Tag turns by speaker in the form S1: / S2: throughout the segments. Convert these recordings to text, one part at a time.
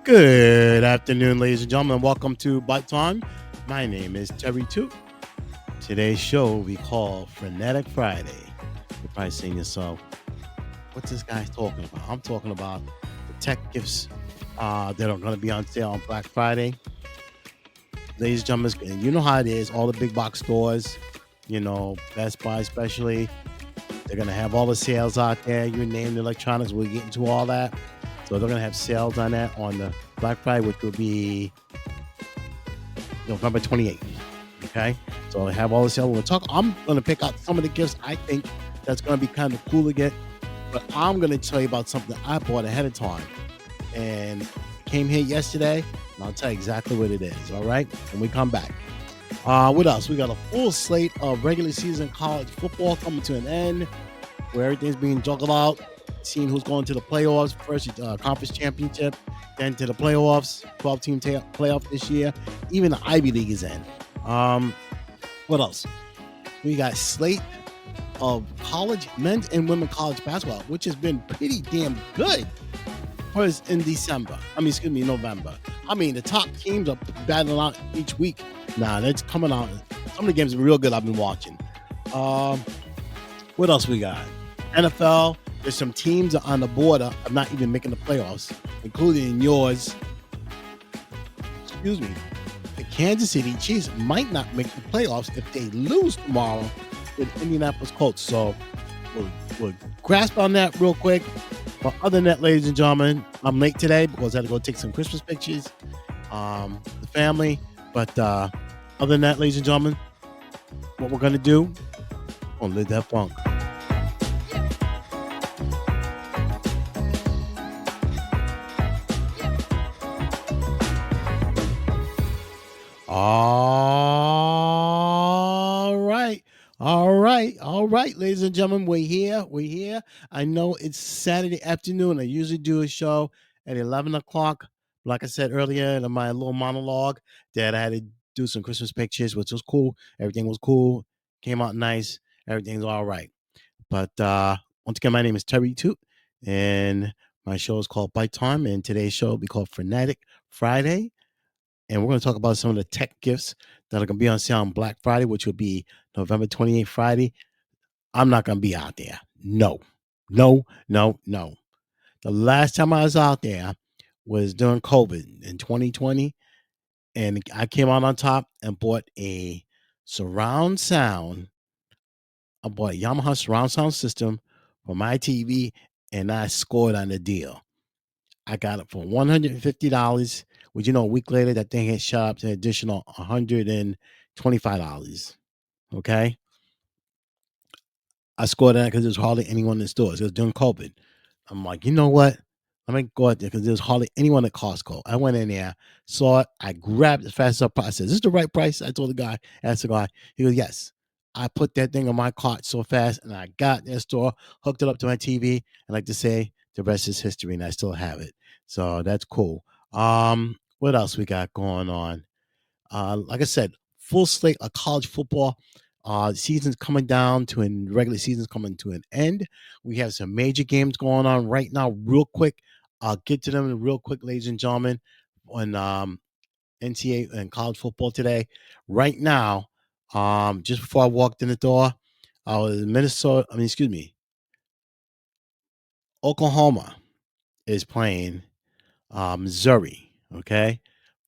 S1: Good afternoon, ladies and gentlemen. Welcome to Bite Time. My name is Terry Toot. Today's show we call Frenetic Friday. You're probably saying to yourself, what's this guy talking about? I'm talking about the tech gifts that are going to be on sale on Black Friday. Ladies and gentlemen, and you know how it is, all the big box stores, Best Buy especially, they're going to have all the sales out there. You name the electronics, we'll get into all that. So they're going to have sales on that on the Black Friday, which will be November 28th. Okay? So they have all the sales. I'm going to pick out some of the gifts I think that's going to be kind of cool to get. But I'm going to tell you about something I bought ahead of time. And came here yesterday, and I'll tell you exactly what it is. All right? When we come back. What else? We got a full slate of regular season college football coming to an end, where everything's being juggled out, seeing who's going to the playoffs, first conference championship, then to the playoffs, 12-team playoff this year. Even the Ivy League is in. What else? We got slate of college, men's and women's college basketball, which has been pretty damn good for us in November. The top teams are battling out each week. That's coming out. Some of the games are real good I've been watching. What else we got? NFL, there's some teams on the border of not even making the playoffs, including yours. Excuse me. The Kansas City Chiefs might not make the playoffs if they lose tomorrow with Indianapolis Colts. So we'll grasp on that real quick. But other than that, ladies and gentlemen, I'm late today because I had to go take some Christmas pictures. The family. But other than that, ladies and gentlemen, what we're going to do, we're going to live that funk. All right, ladies and gentlemen, we're here. I know it's Saturday afternoon. I usually do a show at 11 o'clock. Like I said earlier in my little monologue, that I had to do some Christmas pictures, which was cool. Everything was cool. Came out nice. Everything's all right. But once again, my name is Terry Toot, and my show is called Bite Time, and today's show will be called Frenetic Friday. And we're going to talk about some of the tech gifts that are going to be on sale on Black Friday, which will be November 28th, Friday. I'm not going to be out there. No. The last time I was out there was during COVID in 2020. And I came out on top and bought a surround sound. I bought a Yamaha surround sound system for my TV, and I scored on the deal. I got it for $150, which, a week later, that thing had shot up to an additional $125. Okay? I scored on it because there was hardly anyone in the stores. It was during COVID. I'm like, you know what? Let me go out there because there was hardly anyone at Costco. I went in there, saw it. I grabbed it as fast as I said, is this the right price? I told the guy, asked the guy. He goes, yes. I put that thing on my cart so fast, and I got in the store, hooked it up to my TV. I like to say the rest is history, and I still have it. So that's cool. What else we got going on? Like I said, full slate of college football. Season's coming down to regular season's coming to an end. We have some major games going on right now. Real quick, I'll get to them real quick, ladies and gentlemen. On NCAA and college football today, right now, just before I walked in the door, I was Oklahoma is playing Missouri. Okay,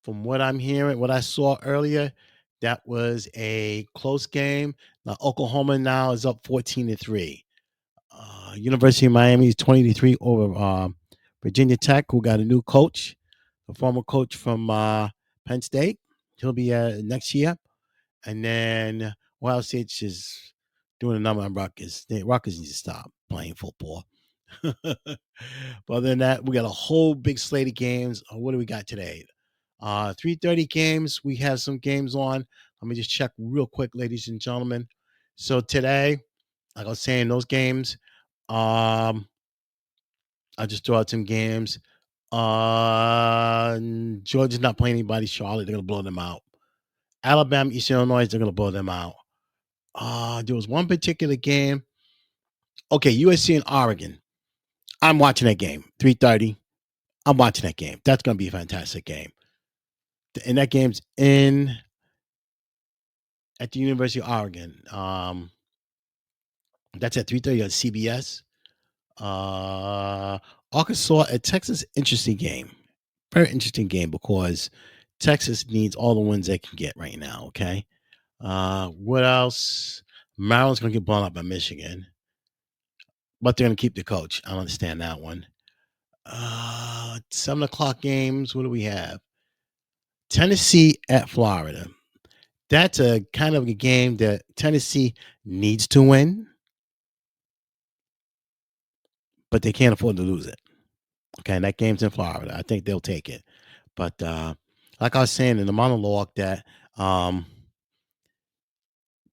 S1: from what I'm hearing, what I saw earlier, that was a close game. Now Oklahoma now is up 14-3. University of Miami is 20-3 over Virginia Tech, who got a new coach, a former coach from Penn State. He'll be next year. And then Ohio State is doing a number on Rutgers. Rutgers needs to stop playing football. But other than that, we got a whole big slate of games. What do we got today? 3:30 games. We have some games on. Let me just check real quick, ladies and gentlemen. So today, like I was saying, those games. I just throw out some games. Georgia's not playing anybody. Charlotte, they're gonna blow them out. Alabama, Eastern Illinois, they're gonna blow them out. There was one particular game. Okay, USC and Oregon. I'm watching that game. 3:30. I'm watching that game. That's going to be a fantastic game. And that game's in at the University of Oregon. That's at 3:30 on CBS. Uh, Arkansas at Texas, interesting game. Very interesting game because Texas needs all the wins they can get right now. Okay. What else? Maryland's gonna get blown up by Michigan, but they're gonna keep the coach. I don't understand that one. 7 o'clock games. What do we have? Tennessee at Florida. That's a kind of a game that Tennessee needs to win, but they can't afford to lose it. Okay, and that game's in Florida. I think they'll take it. But like I was saying in the monologue, that um,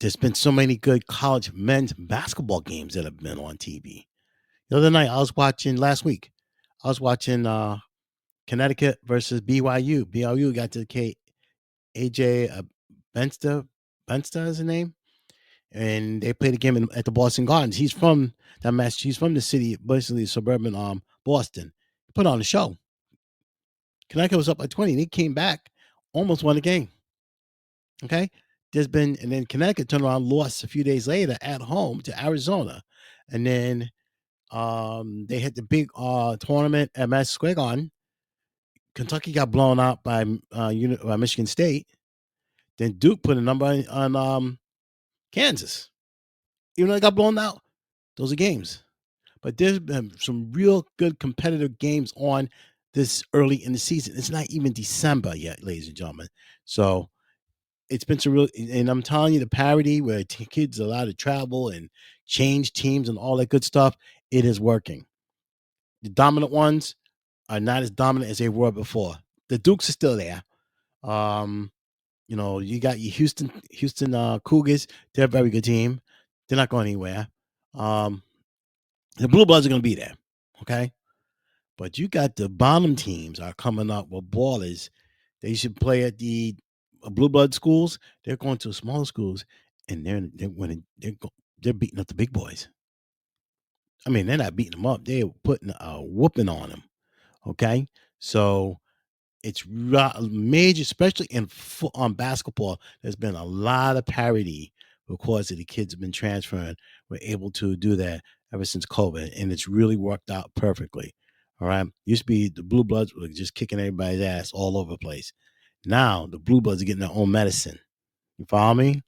S1: there's been so many good college men's basketball games that have been on TV. The other night, last week, I was watching Connecticut versus BYU. BYU got to AJ Bensta is his name, and they played a game at the Boston Gardens. He's from that match. He's from the city, basically suburban Boston. He put on a show. Connecticut was up by 20, and he came back, almost won the game. Okay. And then Connecticut turned around, lost a few days later at home to Arizona. And then they had the big tournament at Madison Square Garden. Kentucky got blown out by Michigan State. Then Duke put a number on Kansas. Even though they got blown out, those are games. But there's been some real good competitive games on this early in the season. It's not even December yet, ladies and gentlemen. So it's been some real, and I'm telling you, the parity where kids are allowed to travel and change teams and all that good stuff, it is working. The dominant ones are not as dominant as they were before. The Dukes are still there. You got your Houston Cougars. They're a very good team. They're not going anywhere. The Blue Bloods are going to be there. Okay. But you got the bottom teams are coming up with ballers. They should play at the blue blood schools. They're going to smaller schools, and they're winning. They're beating up the big boys. I mean, they're not beating them up. They're putting a whooping on them. Okay, so it's major, especially on basketball. There's been a lot of parity because of the kids have been transferring. We're able to do that ever since COVID, and it's really worked out perfectly. All right. Used to be the blue bloods were just kicking everybody's ass all over the place. Now the blue bloods are getting their own medicine. You follow me?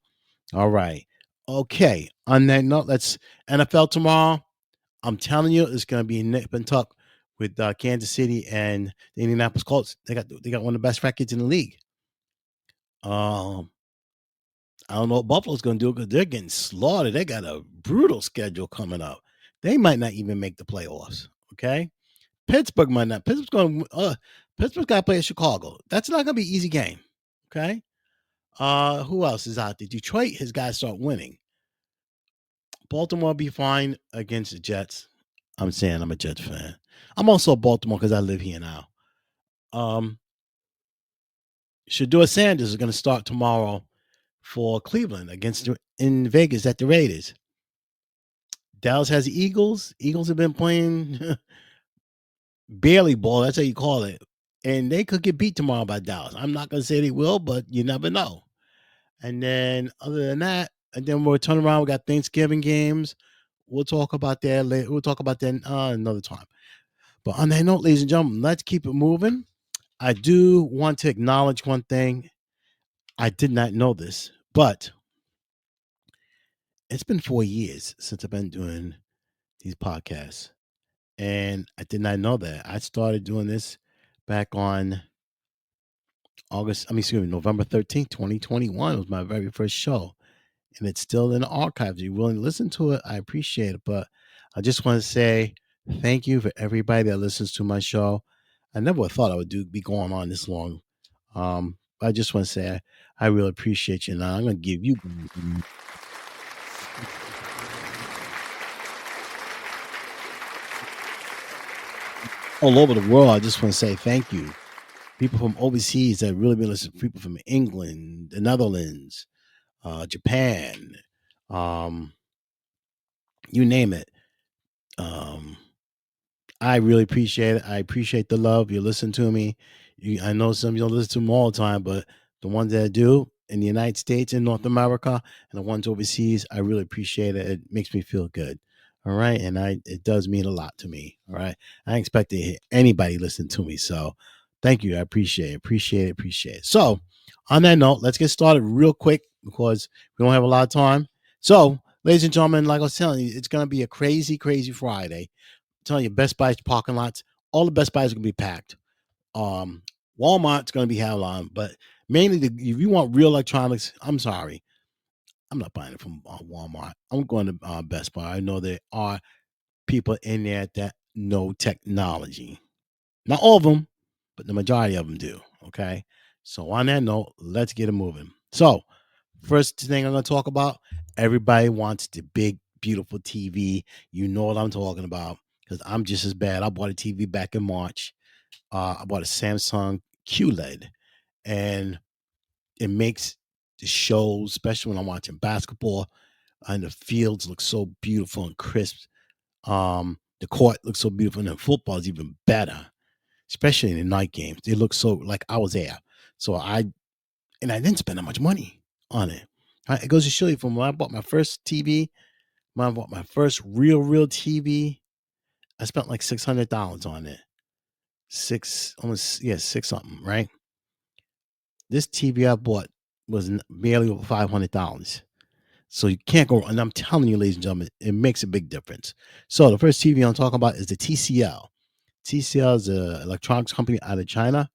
S1: All right. Okay. On that note, let's NFL tomorrow. I'm telling you, it's going to be nip and tuck with Kansas City and the Indianapolis Colts. They got one of the best records in the league. I don't know what Buffalo's going to do because they're getting slaughtered. They got a brutal schedule coming up. They might not even make the playoffs. Okay. Pittsburgh might not. Pittsburgh's got to play at Chicago. That's not going to be an easy game. Okay. Who else is out there? Detroit has got to start winning. Baltimore will be fine against the Jets. I'm saying I'm a Jets fan. I'm also a Baltimore because I live here now. Shador Sanders is going to start tomorrow for Cleveland in Vegas at the Raiders. Dallas has the Eagles. Eagles have been playing barely ball. That's how you call it. And they could get beat tomorrow by Dallas. I'm not going to say they will, but you never know. And then other than that, and then we'll turn around. We got Thanksgiving games. We'll talk about that later. We'll talk about that another time. But on that note, ladies and gentlemen, let's keep it moving. I do want to acknowledge one thing. I did not know this, but it's been 4 years since I've been doing these podcasts. And I did not know that. I started doing this back on November 13th, 2021 was my very first show. And it's still in the archives. If you're willing to listen to it, I appreciate it. But I just want to say thank you for everybody that listens to my show. I never thought I would be going on this long. I just want to say I really appreciate you. Now I'm going to give you all over the world. I just want to say thank you. People from overseas that really been listening. People from England, the Netherlands, Japan, you name it. I really appreciate it. I appreciate the love. You listen to me. I know some of you don't listen to them all the time, but the ones that do in the United States and North America and the ones overseas, I really appreciate it. It makes me feel good. All right. And it does mean a lot to me. All right. I don't expect to hear anybody listen to me. So thank you. I appreciate it. Appreciate it. Appreciate it. So on that note, let's get started real quick because we don't have a lot of time. So, ladies and gentlemen, like I was telling you, it's going to be a crazy, crazy Friday. Telling you, Best Buy's parking lots, all the Best Buys are gonna be packed. Um, Walmart's gonna be hell on, but mainly if you want real electronics, I'm sorry, I'm not buying it from Walmart. I'm going to Best Buy. I know there are people in there that know technology. Not all of them, but the majority of them do. Okay, so on that note, let's get it moving. So, first thing I'm gonna talk about, everybody wants the big, beautiful TV. You know what I'm talking about because I'm just as bad. I bought a TV back in March. I bought a Samsung QLED, and it makes the shows, especially when I'm watching basketball, and the fields look so beautiful and crisp. The court looks so beautiful, and the football is even better, especially in the night games. They look so like I was there. So I didn't spend that much money on it. Right? It goes to show you from when I bought my first TV, when I bought my first real TV, I spent like $600 on it. Six, almost, yeah, six something, right? This TV I bought was barely over $500. So you can't go, and I'm telling you, ladies and gentlemen, it makes a big difference. So the first TV I'm talking about is the TCL. TCL is an electronics company out of China.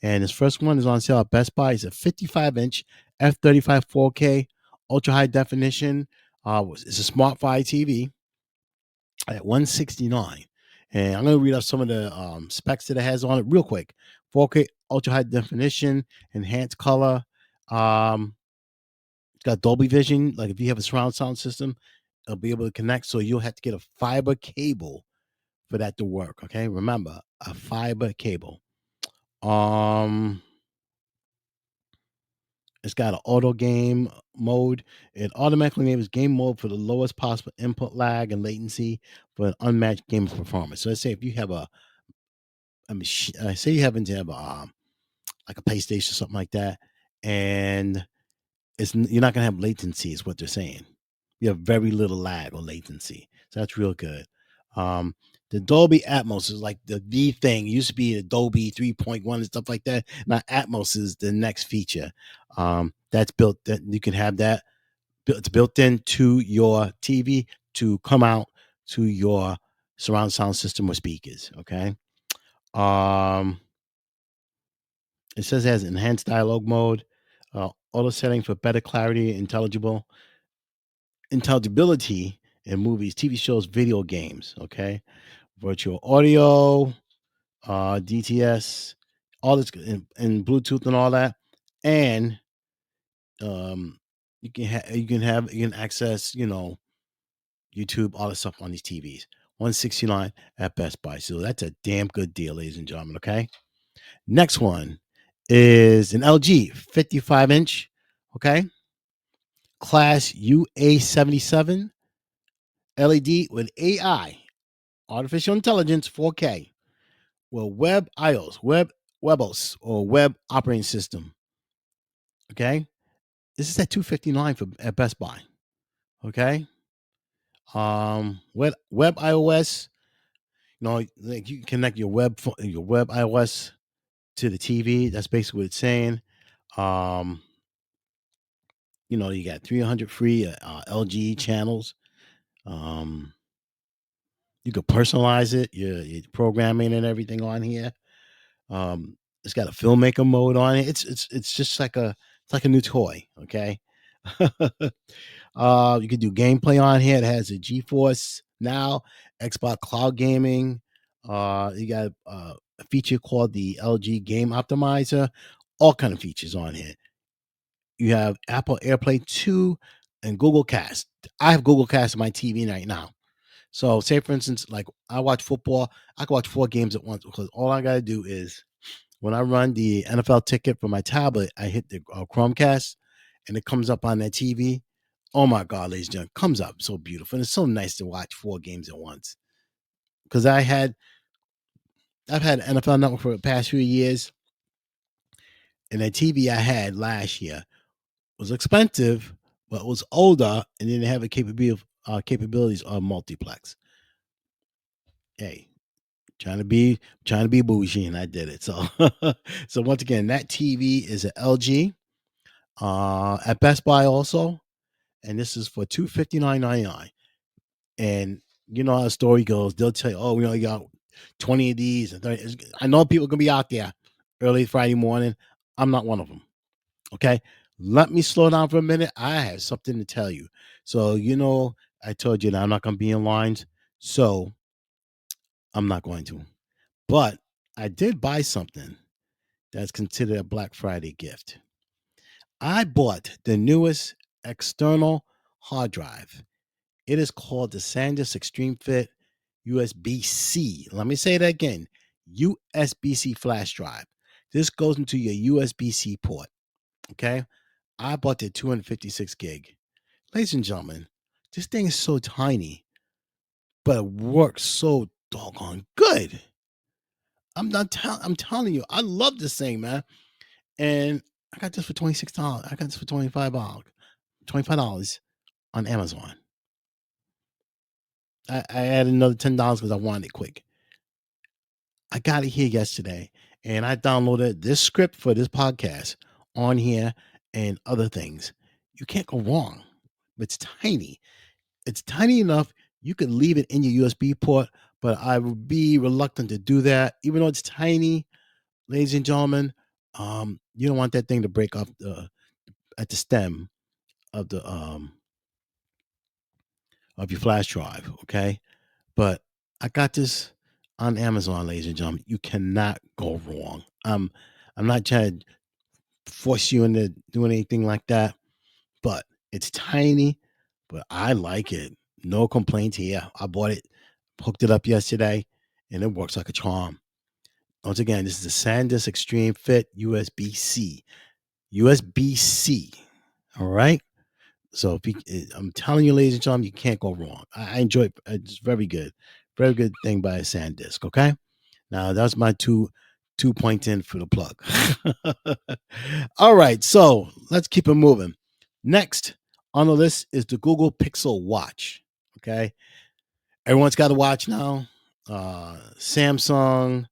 S1: And this first one is on sale at Best Buy. It's a 55-inch F35 4K ultra high definition. It's a Smart Fire TV at 169. And I'm going to read off some of the specs that it has on it real quick. 4K ultra high definition, enhanced color. Um, it's got Dolby Vision. Like if you have a surround sound system, it'll be able to connect. So you'll have to get a fiber cable for that to work. Okay, remember a fiber cable. Um, It's got an auto game mode. It automatically enables game mode for the lowest possible input lag and latency for an unmatched game performance. So let's say if you have a machine, say you happen to have like a PlayStation or something like that, and you're not gonna have latency, is what they're saying. You have very little lag or latency, so that's real good. Um, the Dolby Atmos is like the thing. It used to be Dolby 3.1 and stuff like that. Now Atmos is the next feature. That's built that you can have that. It's built into your TV to come out to your surround sound system or speakers. Okay. Um, it says it has enhanced dialogue mode, auto settings for better clarity, intelligibility in movies, TV shows, video games. Okay, virtual audio, DTS, all this, and Bluetooth and all that, and um, you can access YouTube, all this stuff on these TVs. 169 at Best Buy. So that's a damn good deal, ladies and gentlemen. Okay. Next one is an LG 55-inch. Okay. Class UA77 LED with AI, artificial intelligence, 4K. Well, WebOS or web operating system. Okay. This is at 259 for at Best Buy. Okay. Web iOS. Like you can connect your web iOS to the TV. That's basically what it's saying. Um, you got 300 free LG channels. Um, you could personalize it, your programming and everything on here. It's got a filmmaker mode on it. It's just like a new toy. Okay. You can do gameplay on here. It has a GeForce Now, Xbox Cloud Gaming. You got a feature called the LG Game Optimizer. All kind of features on here. You have Apple AirPlay 2 and Google Cast. I have Google Cast on my TV right now. So, say for instance, like I watch football, I can watch 4 games at once because all I got to do is when I run the NFL ticket for my tablet, I hit the Chromecast and it comes up on that TV. Oh my God, ladies and gentlemen, comes up so beautiful. And it's so nice to watch 4 games at once. Because I had I've had NFL Network for the past few years, and the TV I had last year was expensive, but it was older and didn't have the capabilities of multiplex. Hey, trying to be bougie, and I did it. So, so once again, that TV is an LG at Best Buy also, and this is for $259.99. And you know how the story goes. They'll tell you, "Oh, we only got 20 of these." And 30. I know people are gonna be out there early Friday morning. I'm not one of them. Okay, let me slow down for a minute. I have something to tell you. So I told you that I'm not gonna be in lines, so I'm not going to. But I did buy something that's considered a Black Friday gift. I bought the newest external hard drive. It is called the SanDisk Extreme Fit USB-C. Let me say that again. USB-C flash drive. This goes into your USB-C port. Okay. I bought the 256 gig. Ladies and gentlemen, this thing is so tiny, but it works so doggone good. I'm telling you, I love this thing, man. And I got this for $26. I got this for $25. $25 on Amazon. I added another $10 because I wanted it quick. I got it here yesterday, and I downloaded this script for this podcast on here and other things. You can't go wrong. It's tiny. It's tiny enough you could leave it in your USB port, but I would be reluctant to do that, even though it's tiny. Ladies and gentlemen, you don't want that thing to break off at the stem of the of your flash drive. Okay, but I got this on Amazon, ladies and gentlemen. You cannot go wrong. I'm not trying to force you into doing anything like that, but it's tiny, but I like it. No complaints here. I bought it, hooked it up yesterday, and it works like a charm. Once again, this is the SanDisk Extreme Fit USB-C. USB-C. All right. So I'm telling you, ladies and gentlemen, you can't go wrong. I enjoy it. It's very good thing by SanDisk. Okay. Now that's my two points in for the plug. All right, so let's keep it moving. Next on the list is the Google Pixel Watch. Okay, everyone's got a watch now. Samsung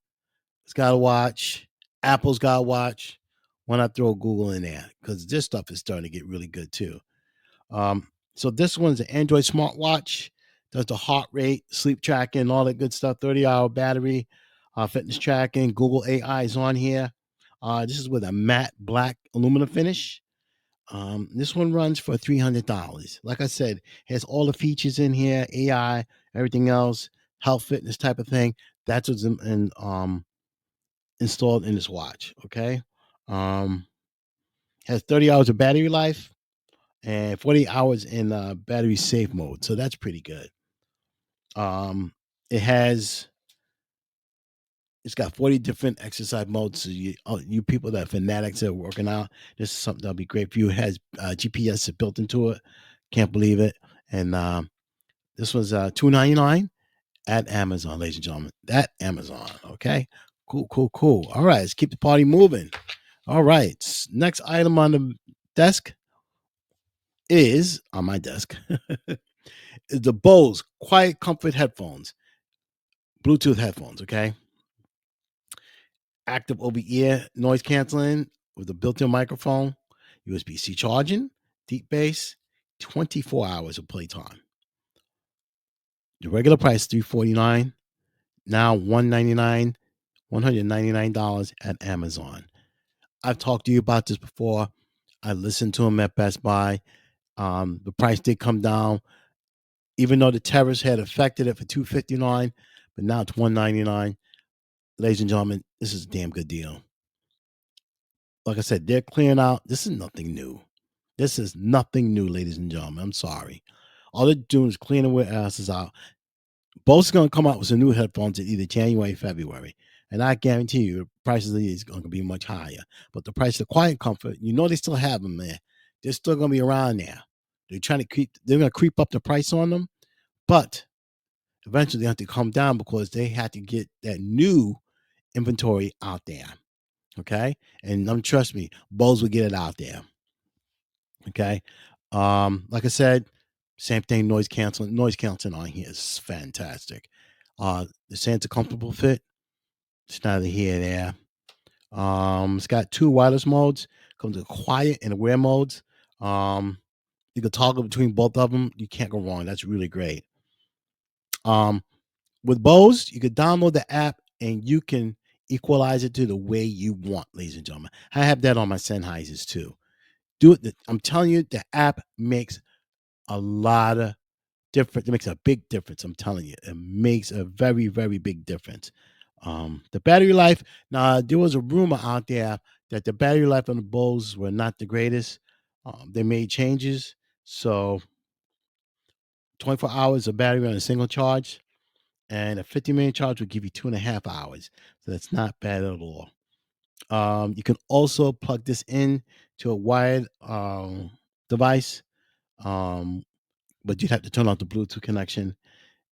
S1: has got a watch. Apple's got a watch. Why not throw Google in there? Because this stuff is starting to get really good too. So this one's an Android smartwatch. Does the heart rate, sleep tracking, all that good stuff. 30-hour battery, fitness tracking. Google AI is on here. This is with a matte black aluminum finish. This one runs for $300. Like I said, has all the features in here, AI, everything else, health fitness type of thing. That's what's installed in this watch. Okay. Um, has 30 hours of battery life and 40 hours in battery safe mode. So that's pretty good. Um, it has it's got 40 different exercise modes. So you people that are fanatics that are working out, this is something that'll be great for you. It has GPS built into it. Can't believe it. And this was $299 at Amazon, ladies and gentlemen. At Amazon. Okay. Cool. All right, let's keep the party moving. All right. Next item on the desk is on my desk is the Bose Quiet Comfort headphones, Bluetooth headphones. Okay. Active over ear noise canceling with a built in microphone, USB-C charging, deep bass, 24 hours of playtime. The regular price $349, now $199 at Amazon. I've talked to you about this before. I listened to them at Best Buy. The price did come down, even though the tariffs had affected it for $259, but now it's $199. Ladies and gentlemen, this is a damn good deal. Like I said, they're clearing out. This is nothing new. This is nothing new, ladies and gentlemen. I'm sorry. All they're doing is cleaning their asses out. Both are going to come out with some new headphones in either January or February. And I guarantee you, the prices of these are going to be much higher. But the price of Quiet Comfort, they still have them there. They're still going to be around there. They're going to creep up the price on them. But eventually they have to come down because they have to get that new inventory out there. Okay, and trust me, Bose will get it out there. Okay, like I said, same thing. Noise canceling on here is fantastic. The Santa comfortable fit. It's neither here nor there. It's got two wireless modes. Comes with quiet and aware modes. Um, you can toggle between both of them. You can't go wrong. That's really great. Um, with Bose, you can download the app and you can equalize it to the way you want, ladies and gentlemen. I have that on my Sennheisers too. Do it. I'm telling you, the app makes a lot of difference. It makes a big difference. I'm telling you, it makes a very, very big difference. The battery life. Now, there was a rumor out there that the battery life on the Bose were not the greatest. They made changes, so 24 hours of battery on a single charge, and a 50-minute charge will give you 2.5 hours. So that's not bad at all. You can also plug this in to a wired device, um, but you'd have to turn off the Bluetooth connection,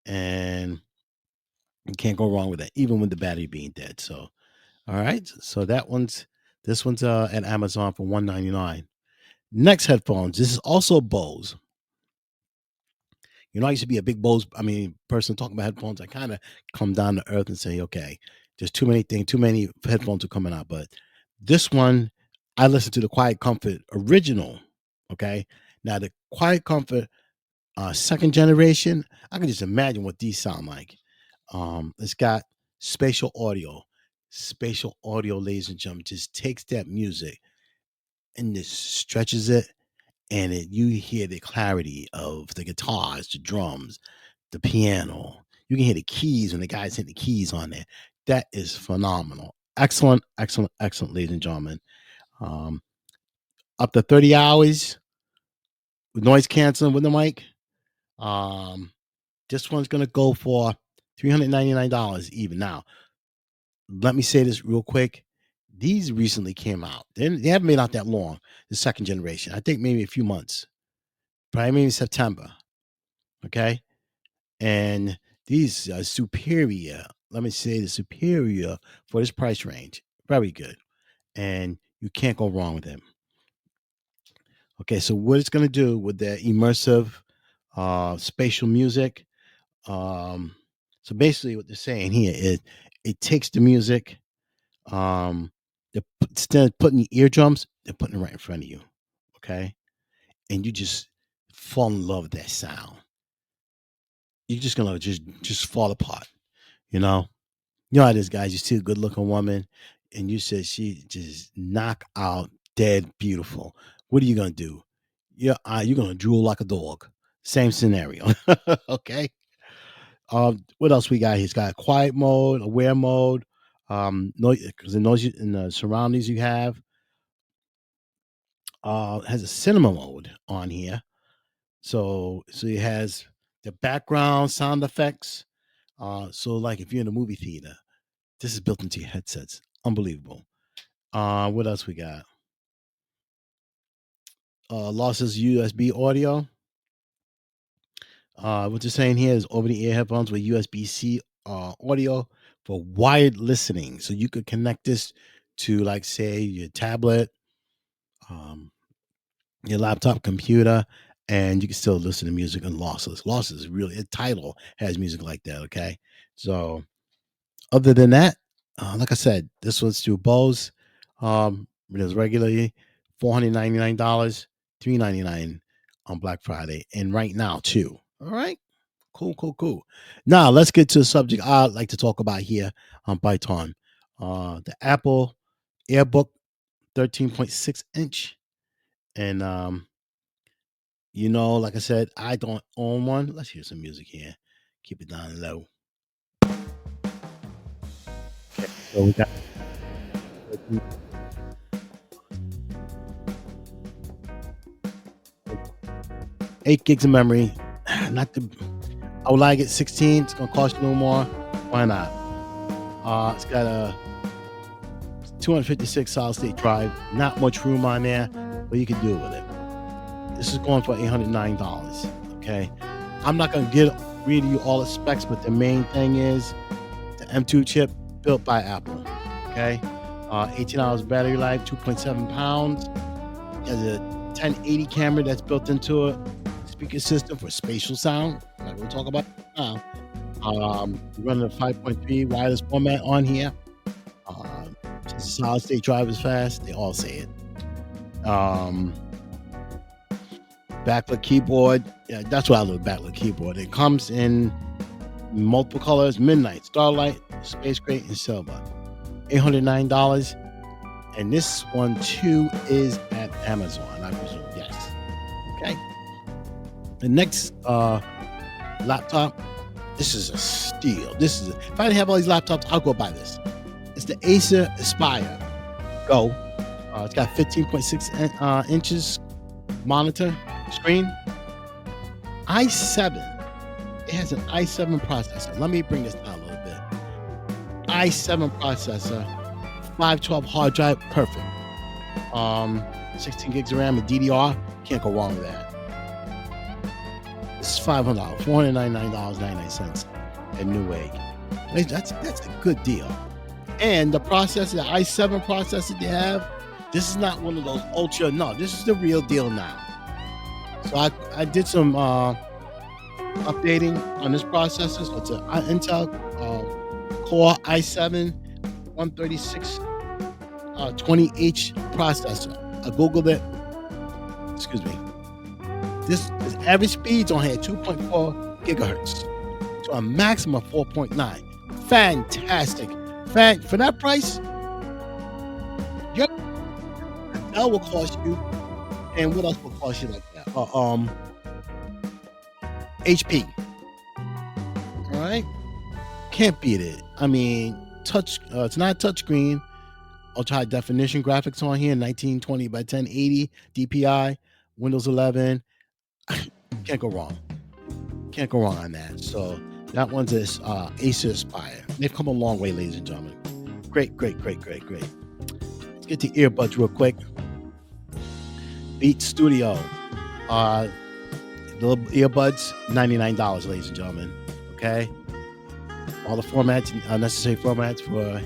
S1: and you can't go wrong with that, even with the battery being dead. So, all right. So this one's at Amazon for $199. Next headphones. This is also Bose. I used to be a big Bose, person talking about headphones. I kind of come down to earth and say, okay, there's too many things, too many headphones are coming out. But this one, I listened to the Quiet Comfort original. Okay. Now the Quiet Comfort second generation, I can just imagine what these sound like. It's got spatial audio. Spatial audio, ladies and gentlemen, just takes that music and just stretches it, and you hear the clarity of the guitars, the drums, the piano. You can hear the keys when the guys hit the keys on there. That is phenomenal. Excellent, excellent, excellent, ladies and gentlemen. Um, Up to 30 hours with noise canceling with the mic. Um, this one's gonna go for $399 even. Now, let me say this real quick. These recently came out. They haven't been out that long. The second generation, I think maybe a few months, probably maybe September. Okay, and these are superior. Let me say the superior for this price range. Very good, and you can't go wrong with them. Okay, so what it's going to do with the immersive spatial music. Um, so basically, what they're saying here is it takes the music. Instead of putting the eardrums, they're putting it right in front of you. Okay, and you just fall in love with that sound. You're just gonna just fall apart. You know, how this guy, you see a good looking woman, and you said she just knock out dead beautiful. What are you gonna do? You're gonna drool like a dog. Same scenario. Okay. What else we got? He's got quiet mode, aware mode, noise because the noise in the surroundings you have. Has a cinema mode on here, so it has the background sound effects. So like if you're in a movie theater, this is built into your headsets. Unbelievable. What else we got? Lossless USB audio. What they're saying here is over-the-ear headphones with USB-C audio for wired listening. So you could connect this to, like, say, your tablet, um, your laptop, computer, and you can still listen to music on lossless. Lossless is really a title has music like that. Okay, so other than that, like I said, this was through Bose. It was regularly $499, $399 on Black Friday, and right now too. All right, cool, cool, cool. Now let's get to the subject I'd like to talk about here on Python. The Apple AirBook 13.6 inch, and like I said, I don't own one. Let's hear some music here. Keep it down low. So we got 8 gigs of memory. Not the. I would like it 16. It's gonna cost you no more. Why not? It's got a 256 solid state drive. Not much room on there, but you can do it with it. This is going for $809. Okay, I'm not gonna read you all the specs, but the main thing is the M2 chip built by Apple. Okay, 18 hours battery life, 2.7 pounds. It has a 1080 camera that's built into it. Speaker system for spatial sound. Like we'll talk about now. Running a 5.3 wireless format on here. Um, since the solid state drive is fast, they all say it. Backlit keyboard. Yeah, that's what I love. Backlit keyboard. It comes in multiple colors: midnight, starlight, space gray, and silver. $809. And this one too is at Amazon, I presume. Yes. Okay. The next laptop. This is a steal. If I didn't have all these laptops, I'll go buy this. It's the Acer Aspire Go. It's got 15.6 inches monitor screen. i7. It has an i7 processor. Let me bring this down a little bit. i7 processor, 512 hard drive, perfect. 16 gigs of RAM and DDR, can't go wrong with that. This is $500, $499.99 at Newegg. That's a good deal. And the processor, the i7 processor they have, this is not one of those ultra. No, this is the real deal now. So I did some updating on this processor. So it's an Intel Core i7 136 20H processor. I googled it. Excuse me. This is average speeds on here 2.4 gigahertz to a maximum of 4.9. Fantastic. For that price, your Dell will cost you, and what else will cost you like that? HP. All right, can't beat it. I mean, it's not touchscreen. Ultra high definition graphics on here, 1920 by 1080 DPI, Windows 11. Can't go wrong. Can't go wrong on that. So that one's this Acer Aspire. They've come a long way, ladies and gentlemen. Great. Let's get the earbuds real quick. Beat Studio. The earbuds, $99, ladies and gentlemen. Okay. All the formats, necessary formats for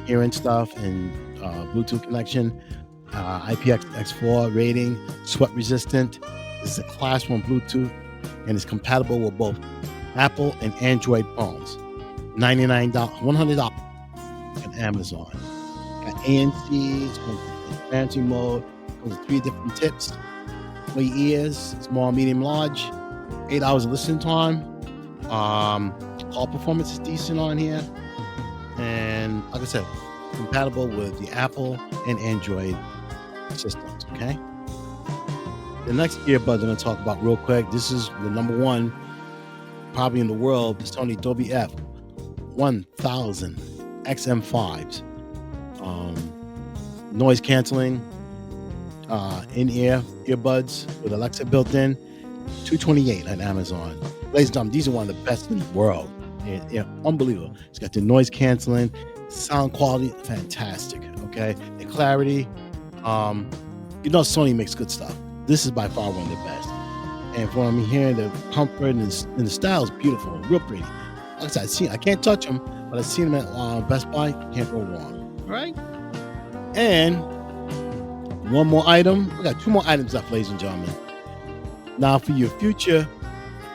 S1: hearing stuff and Bluetooth connection. IPX4 rating, sweat resistant. This is a class 1 Bluetooth and it's compatible with both Apple and Android phones. $99, $100 at Amazon. Got ANC, it's going to transparency mode, comes with 3 different tips for your ears, small, medium, large, 8 hours of listening time. Call performance is decent on here. And like I said, compatible with the Apple and Android systems, okay? The next earbud I'm going to talk about real quick, this is the number one probably in the world, the Sony WF 1000 XM5s. Noise canceling, in-ear earbuds with Alexa built in, $228 at Amazon. Ladies and gentlemen, these are one of the best in the world. Yeah, unbelievable. It's got the noise canceling, sound quality, fantastic. Okay, the clarity. Sony makes good stuff. This is by far one of the best. And from what I'm hearing, the comfort and the style is beautiful, real pretty. Like I said, I can't touch them, but I've seen them at Best Buy. Can't go wrong. All right. And one more item. We got 2 more items left, ladies and gentlemen. Now, for your future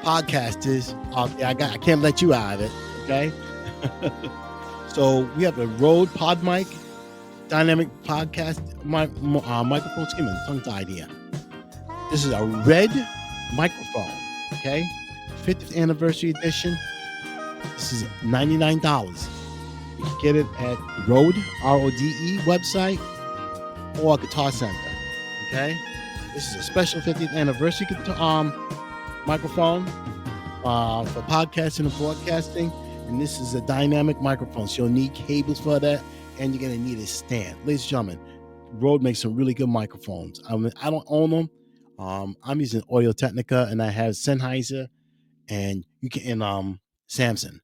S1: podcasters out there, I can't let you out of it. Okay. So we have a Rode Pod Mic dynamic podcast microphone. Excuse me, tongue-tied here. This is a red microphone. Okay, 50th anniversary edition. This is $99. You can get it at Rode RODE website or Guitar Center. Okay, this is a special 50th anniversary microphone for podcasting and broadcasting. And this is a dynamic microphone, so you'll need cables for that, and you're gonna need a stand. Ladies and gentlemen, Rode makes some really good microphones. I don't own them. I'm using Audio Technica, and I have Sennheiser, and Samson.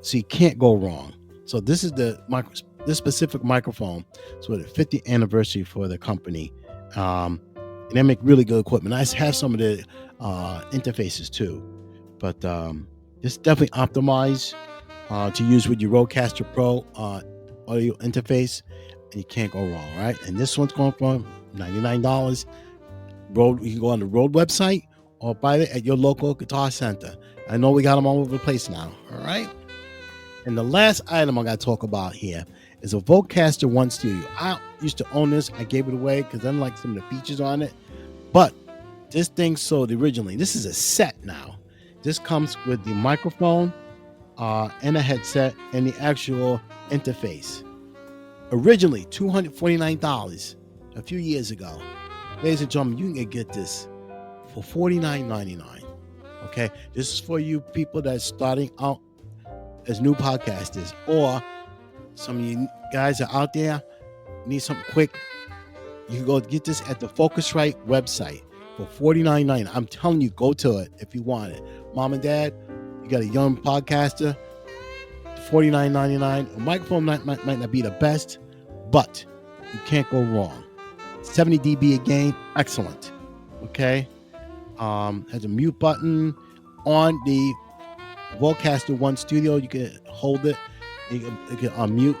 S1: So you can't go wrong. So this is this specific microphone. So the 50th anniversary for the company, and they make really good equipment. I have some of the interfaces too, but it's definitely optimized to use with your Rodecaster Pro audio interface, and you can't go wrong, right? And this one's going for $99. Road, you can go on the Road website or buy it at your local guitar center. I know we got them all over the place now, all right? And the last item I got to talk about here is a Vocaster One Studio. I used to own this. I gave it away because I didn't like some of the features on it. But this thing sold originally. This is a set now. This comes with the microphone and a headset and the actual interface. Originally, $249 a few years ago. Ladies and gentlemen, you can get this for $49.99. Okay, this is for you people that's starting out as new podcasters, or some of you guys that are out there need something quick. You can go get this at the Focusrite website for $49.99. I'm telling you, go to it if you want it. Mom and Dad, you got a young podcaster, $49.99. A microphone might not be the best, but you can't go wrong. 70 dB a gain, excellent. Okay, has a mute button on the Vocaster One Studio. You can hold it, you can unmute.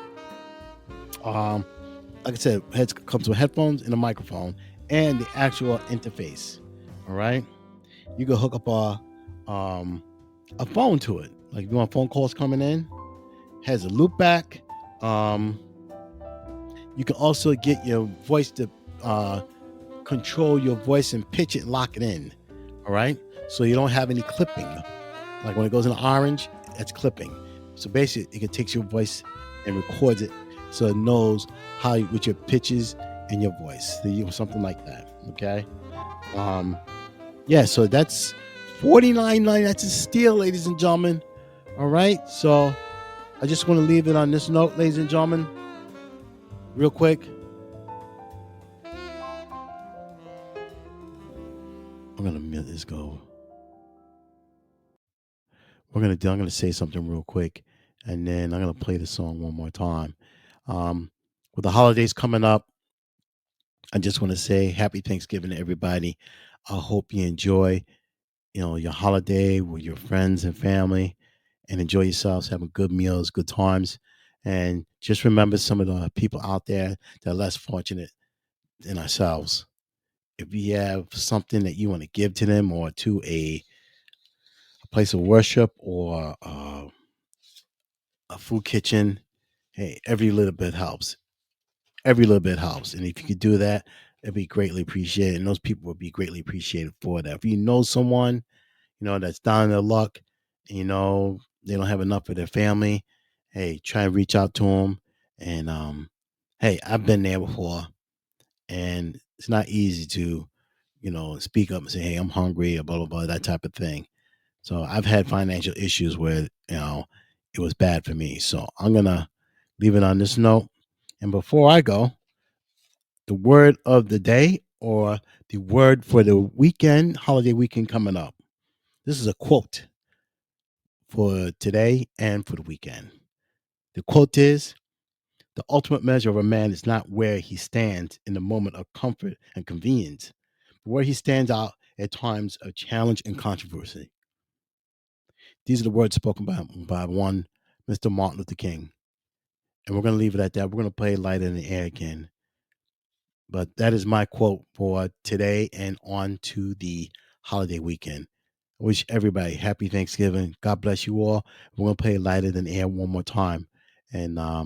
S1: Like I said, comes with headphones and a microphone and the actual interface. All right, you can hook up a phone to it. Like if you want phone calls coming in, has a loop back. You can also get your voice to control your voice and pitch it, lock it in. All right, so you don't have any clipping. Like when it goes in orange, that's clipping. So basically, it takes your voice and records it, so it knows with your pitches and your voice, something like that. Okay, yeah. So that's $49.99. That's a steal, ladies and gentlemen. All right, so I just want to leave it on this note, ladies and gentlemen, real quick. I'm gonna let this go. I'm gonna say something real quick, and then I'm gonna play the song one more time. With the holidays coming up, I just want to say happy Thanksgiving to everybody. I hope you enjoy, your holiday with your friends and family, and enjoy yourselves, having good meals, good times, and just remember some of the people out there that are less fortunate than ourselves. If you have something that you want to give to them, or to a place of worship, or a food kitchen, hey, every little bit helps. Every little bit helps. And if you could do that, it'd be greatly appreciated. And those people would be greatly appreciated for that. If you know someone, that's down in their luck, and, they don't have enough for their family, hey, try and reach out to them. And, hey, I've been there before, and it's not easy to, speak up and say, hey, I'm hungry, or blah, blah, blah, that type of thing. So I've had financial issues where, it was bad for me. So I'm going to leave it on this note. And before I go, the word of the day, or the word for the weekend, holiday weekend coming up. This is a quote for today and for the weekend. The quote is, "The ultimate measure of a man is not where he stands in the moment of comfort and convenience, but where he stands out at times of challenge and controversy." These are the words spoken by one Mr. Martin Luther King. And we're going to leave it at that. We're going to play Light in the Air again. But that is my quote for today and on to the holiday weekend. I wish everybody happy Thanksgiving. God bless you all. We're going to play Lighter Than Air one more time. And I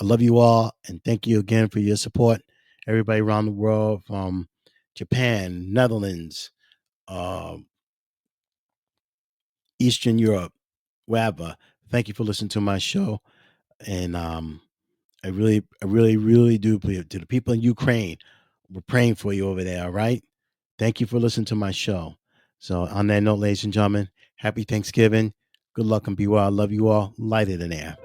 S1: love you all. And thank you again for your support. Everybody around the world, from Japan, Netherlands, Eastern Europe, wherever. Thank you for listening to my show. And I really do believe, to the people in Ukraine, we're praying for you over there. All right. Thank you for listening to my show. So on that note, ladies and gentlemen, happy Thanksgiving. Good luck and be well. I love you all. Lighter than air.